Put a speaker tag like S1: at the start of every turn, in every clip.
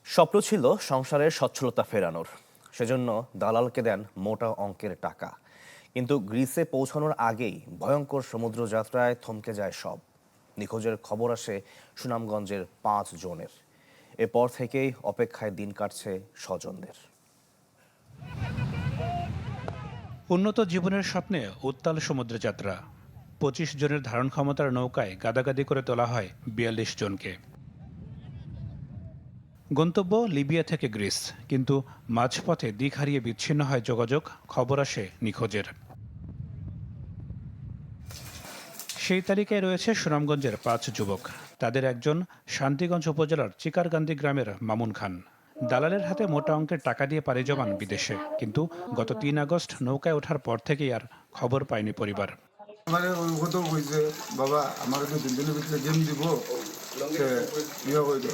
S1: স্বপ্ন ছিল সংসারের সচ্ছলতা ফেরানোর, সেজন্য দালালকে দেন মোটা অঙ্কের টাকা। কিন্তু গ্রিসে পৌঁছানোর আগেই ভয়ঙ্কর সমুদ্র যাত্রায় থমকে যায় সব। নিখোঁজের খবর আসে সুনামগঞ্জের 5 জনের। এরপর থেকেই অপেক্ষায় দিন কাটছে স্বজনদের।
S2: উন্নত জীবনের স্বপ্নে উত্তাল সমুদ্র যাত্রা। 25 জনের ধারণ ক্ষমতার নৌকায় গাদাগাদি করে তোলা হয় 42 জনকে। গন্তব্য লিবিয়া থেকে গ্রিস, কিন্তু মাঝপথে দিক হারিয়ে বিচ্ছিন্ন হয় যোগাযোগ। খবর আসে নিখোঁজের। সেই তালিকায় রয়েছে সুনামগঞ্জের 5 যুবক। তাদের একজন শান্তিগঞ্জ উপজেলার চিকারগান্দি গ্রামের মামুন খান। দালালের হাতে মোটা অঙ্কের টাকা দিয়ে পাড়ি জমান বিদেশে, কিন্তু গত 3 আগস্ট নৌকায় ওঠার পর থেকেই আর খবর পায়নি পরিবার।
S3: আমার কত কইছে, বাবা আমার তো 2 দিনের ভিতরে গেম দিব, ইয়ে হইল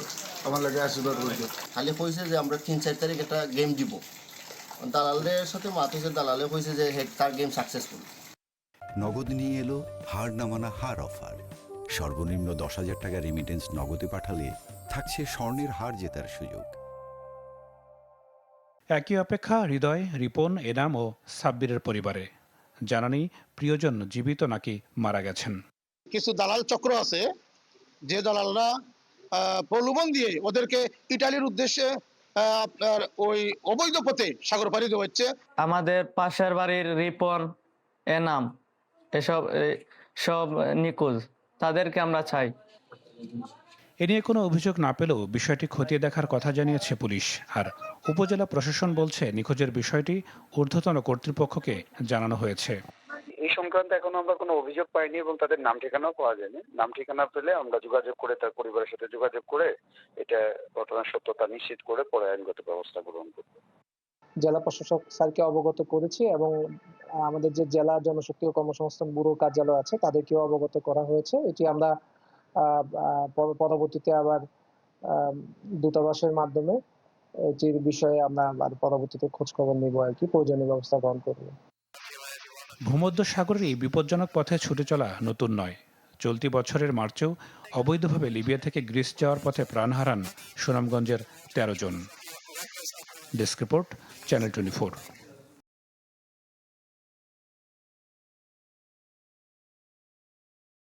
S3: আমার লাগে আশীর্বাদ করছে।
S4: খালি কইছে যে আমরা 3-4 তারিখ একটা গেম দিব। দালালের সাথে মাত হয়েছে, দালালে কইছে যে তার গেম সাকসেসফুল।
S5: নগদ নিয়ে এলো হার না মানা হার অফার। সর্বনিম্ন 10,000 টাকা রেমিটেন্স নগদে পাঠালে থাকছে স্বর্ণের হার জেতার সুযোগ।
S2: একই অপেক্ষা হৃদয়, রিপন, এনাম ও সাব্বিরের পরিবারে। জানা নেই প্রিয়জন জীবিত নাকি মারা গেছেন।
S6: কিছু দালাল চক্র আছে, যে দালালরা প্রলোভন দিয়ে ওদেরকে ইটালির উদ্দেশ্যে আপনার ওই অবৈধ পথে সাগর পাড়ি দেওয়াচ্ছে।
S7: আমাদের পাশের বাড়ির রিপন, এনাম সব নিখোঁজ, তাদেরকে আমরা চাই।
S2: এ নিয়ে কোনো অভিযোগ না পেলেও বিষয়টি খতিয়ে দেখার কথা জানিয়েছে পুলিশ। আর উপজেলা প্রশাসন বলছে নিখোঁজের বিষয়টি ঊর্ধ্বতন কর্তৃপক্ষকে জানানো হয়েছে।
S8: এই সংক্রান্তে এখনো আমরা কোনো অভিযোগ পাইনি এবং তাদের নাম ঠিকানাও পাওয়া যায়নি। নাম ঠিকানা পেলে আমরা যোগাযোগ করে তার পরিবারের সাথে যোগাযোগ করে এটা ঘটনার সত্যতা নিশ্চিত করে পরে আইনগত ব্যবস্থা গ্রহণ করব।
S9: জেলা প্রশাসক স্যারকে অবগত করেছি এবং আমাদের যে জেলা জনশক্তি ও কর্মসংস্থান ব্যুরো কার্যালয় আছে তাদেরকেও অবগত করা হয়েছে। এটি আমরা পরবর্তীতে আবার দূতাবাসের মাধ্যমে এটির বিষয়ে আমরা আবার পরবর্তীতে খোঁজ খবর নিব আর কি, প্রয়োজনীয় ব্যবস্থা গ্রহণ করব।
S2: ভূমধ্য সাগরের এই বিপজ্জনক পথে ছুটে চলা নতুন নয়। চলতি বছরের মার্চেও অবৈধভাবে লিবিয়া থেকে গ্রিস যাওয়ার পথে প্রাণ হারান সুনামগঞ্জের 13 জন। Desk report, channel 24।